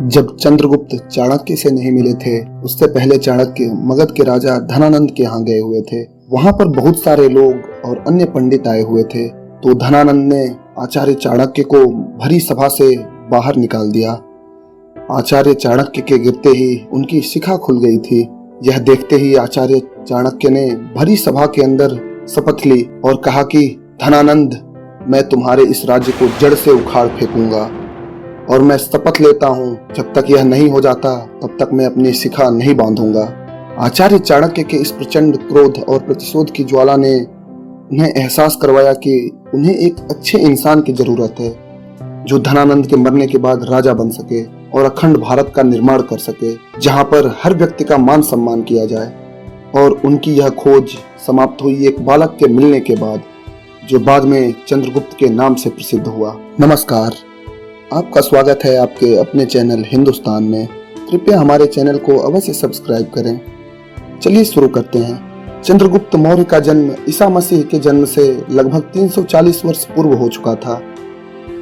जब चंद्रगुप्त चाणक्य से नहीं मिले थे, उससे पहले चाणक्य मगध के राजा धनानंद के यहाँ गए हुए थे। वहां पर बहुत सारे लोग और अन्य पंडित आए हुए थे। तो धनानंद ने आचार्य चाणक्य को भरी सभा से बाहर निकाल दिया। आचार्य चाणक्य के गिरते ही उनकी शिखा खुल गई थी। यह देखते ही आचार्य चाणक्य ने भरी सभा के अंदर शपथ ली और कहा कि धनानंद, मैं तुम्हारे इस राज्य को जड़ से उखाड़ फेंकूंगा और मैं शपथ लेता हूँ जब तक यह नहीं हो जाता तब तक मैं अपनी शिखा नहीं बांधूंगा। आचार्य चाणक्य के इस प्रचंड क्रोध और प्रतिशोध की ज्वाला ने उन्हें एहसास करवाया कि उन्हें एक अच्छे इंसान की जरूरत है जो धनानंद के मरने के बाद राजा बन सके और अखंड भारत का निर्माण कर सके, जहाँ पर हर व्यक्ति का मान सम्मान किया जाए। और उनकी यह खोज समाप्त हुई एक बालक के मिलने के बाद, जो बाद में चंद्रगुप्त के नाम से प्रसिद्ध हुआ। नमस्कार, आपका स्वागत है आपके अपने चैनल हिंदुस्तान में। कृपया हमारे चैनल को अवश्य सब्सक्राइब करें। चलिए शुरू करते हैं। चंद्रगुप्त मौर्य का जन्म ईसा मसीह के जन्म से लगभग 340 वर्ष पूर्व हो चुका था।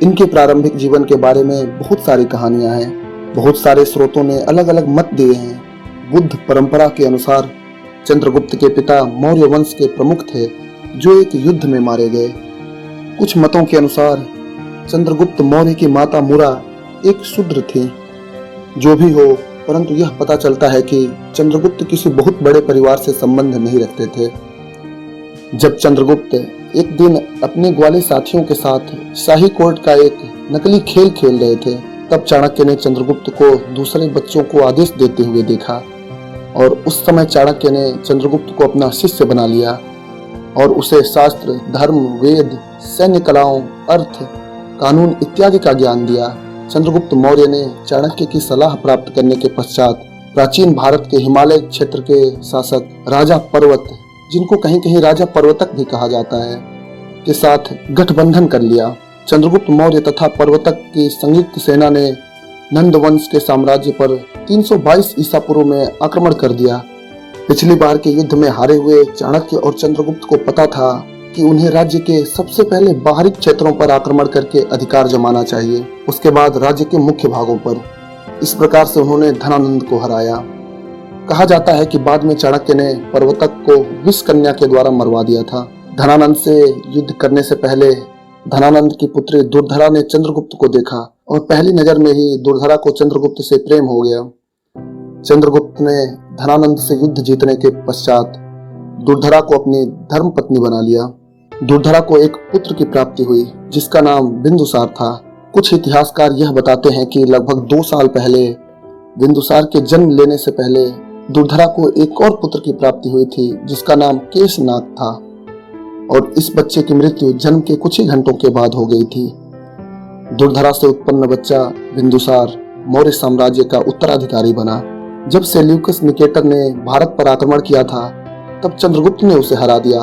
इनके प्रारंभिक जीवन के बारे में बहुत सारी कहानियां हैं। बहुत सारे स्रोतों ने अलग अलग मत दिए हैं। बुद्ध परंपरा के अनुसार चंद्रगुप्त के पिता मौर्य वंश के प्रमुख थे जो एक युद्ध में मारे गए। कुछ मतों के अनुसार चंद्रगुप्त मौर्य की माता मुरा एक शूद्र थी। जो भी हो, परंतु यह पता चलता है कि चंद्रगुप्त किसी बहुत बड़े परिवार से संबंध नहीं रखते थे। जब चंद्रगुप्त एक दिन अपने ग्वाले साथियों के साथ शाही कोर्ट का एक नकली खेल खेल रहे थे, तब चाणक्य ने चंद्रगुप्त को दूसरे बच्चों को आदेश देते हुए देखा और उस समय चाणक्य ने चंद्रगुप्त को अपना शिष्य बना लिया और उसे शास्त्र, धर्म, वेद, सैन्य कलाओं, अर्थ, कानून इत्यादि का ज्ञान दिया। चंद्रगुप्त मौर्य ने चाणक्य की सलाह प्राप्त करने के पश्चात प्राचीन भारत के हिमालय क्षेत्र के शासक राजा पर्वत, जिनको कहीं कहीं राजा पर्वतक भी कहा जाता है, के साथ गठबंधन कर लिया। चंद्रगुप्त मौर्य तथा पर्वतक की संयुक्त सेना ने नंद वंश के साम्राज्य पर 322 ईसा पूर्व में आक्रमण कर दिया। पिछली बार के युद्ध में हारे हुए चाणक्य और चंद्रगुप्त को पता था कि उन्हें राज्य के सबसे पहले बाहरी क्षेत्रों पर आक्रमण करके अधिकार जमाना चाहिए, उसके बाद राज्य के मुख्य भागों पर। इस प्रकार से उन्होंने धनानंद को हराया। कहा जाता है कि बाद में चाणक्य ने पर्वतक को विष कन्या के द्वारा मरवा दिया था। धनानंद से युद्ध करने से पहले धनानंद की पुत्री दुर्धरा ने चंद्रगुप्त को देखा और पहली नजर में ही दुर्धरा को चंद्रगुप्त से प्रेम हो गया। चंद्रगुप्त ने धनानंद से युद्ध जीतने के पश्चात दुर्धरा को अपनी धर्म पत्नी बना लिया। दुर्धरा को एक पुत्र की प्राप्ति हुई जिसका नाम बिंदुसार था। कुछ इतिहासकार यह बताते हैं कि लगभग 2 साल पहले बिंदुसार के जन्म लेने से पहले दुर्धरा को एक और पुत्र की प्राप्ति हुई थी जिसका नाम केशनाग था और इस बच्चे की मृत्यु जन्म के कुछ ही घंटों के बाद हो गई थी। दुर्धरा से उत्पन्न बच्चा बिंदुसार मौर्य साम्राज्य का उत्तराधिकारी बना। जब सेल्यूकस निकेटर ने भारत पर आक्रमण किया था तब चंद्रगुप्त ने उसे हरा दिया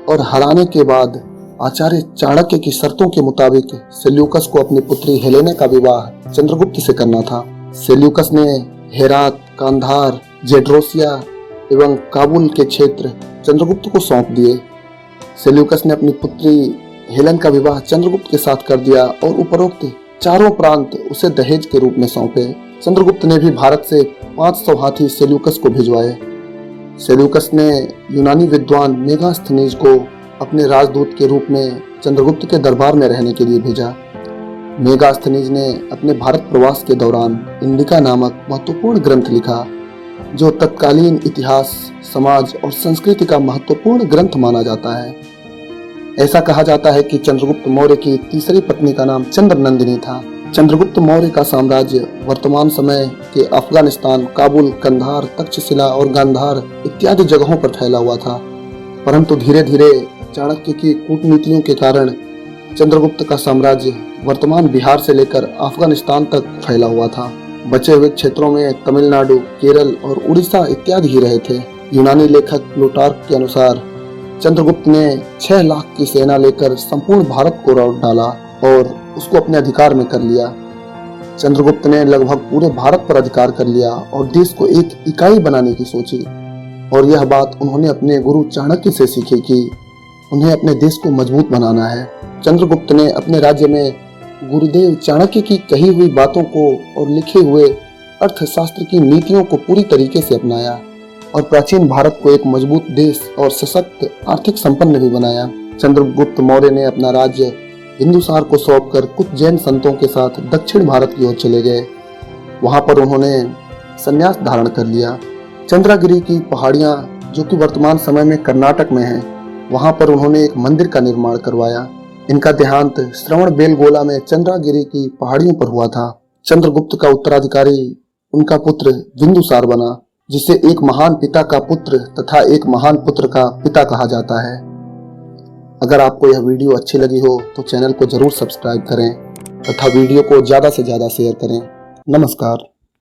और हराने के बाद आचार्य चाणक्य की शर्तों के मुताबिक सेल्यूकस को अपनी पुत्री हेलेना का विवाह चंद्रगुप्त से करना था। सेल्यूकस ने हेरात, कांधार, जेड्रोसिया एवं काबुल के क्षेत्र चंद्रगुप्त को सौंप दिए। सेल्यूकस ने अपनी पुत्री हेलेन का विवाह चंद्रगुप्त के साथ कर दिया और उपरोक्त चारों प्रांत उसे दहेज के रूप में सौंपे। चंद्रगुप्त ने भी भारत से 500 हाथी सेल्यूकस को भिजवाए। सेल्यूकस ने यूनानी विद्वान मेगास्थनीज को अपने राजदूत के रूप में चंद्रगुप्त के दरबार में रहने के लिए भेजा। मेगास्थनीज ने अपने भारत प्रवास के दौरान इंडिका नामक महत्वपूर्ण ग्रंथ लिखा जो तत्कालीन इतिहास, समाज और संस्कृति का महत्वपूर्ण ग्रंथ माना जाता है। ऐसा कहा जाता है कि चंद्रगुप्त मौर्य की तीसरी पत्नी का नाम चंद्रनंदिनी था। चंद्रगुप्त मौर्य का साम्राज्य वर्तमान समय के अफगानिस्तान, काबुल, कंधार, तक्षशिला और गांधार इत्यादि जगहों पर फैला हुआ था, परंतु धीरे धीरे चाणक्य की कूटनीतियों के कारण चंद्रगुप्त का साम्राज्य वर्तमान बिहार से लेकर अफगानिस्तान तक फैला हुआ था। बचे हुए क्षेत्रों में तमिलनाडु, केरल और उड़ीसा इत्यादि ही रहे थे। यूनानी लेखक प्लूटार्क के अनुसार चंद्रगुप्त ने 6 लाख की सेना लेकर संपूर्ण भारत को लौट डाला और उसको अपने अधिकार में कर लिया। चंद्रगुप्त ने लगभग पूरे भारत पर अधिकार कर लिया और देश को एक इकाई बनाने की सोची और यह बात उन्होंने अपने गुरु चाणक्य से सीखी कि उन्हें अपने देश को मजबूत बनाना है। चंद्रगुप्त ने अपने राज्य में गुरुदेव चाणक्य की कही हुई बातों को और लिखे हुए अर्थशास्त्र की नीतियों को पूरी तरीके से अपनाया और प्राचीन भारत को एक मजबूत देश और सशक्त आर्थिक संपन्न भी बनाया। चंद्रगुप्त मौर्य ने अपना राज्य बिंदुसार को सौंपकर कुछ जैन संतों के साथ दक्षिण भारत की ओर चले गए। वहां पर उन्होंने संन्यास धारण कर लिया। चंद्रगिरी की पहाड़ियां जो कि वर्तमान समय में कर्नाटक में है, वहां पर उन्होंने एक मंदिर का निर्माण करवाया। इनका देहांत श्रवणबेलगोला में चंद्रगिरी की पहाड़ियों पर हुआ था। चंद्रगुप्त का उत्तराधिकारी उनका पुत्र बिंदुसार बना, जिसे एक महान पिता का पुत्र तथा एक महान पुत्र का पिता कहा जाता है। अगर आपको यह वीडियो अच्छी लगी हो तो चैनल को जरूर सब्सक्राइब करें तथा वीडियो को ज़्यादा से ज़्यादा शेयर करें। नमस्कार।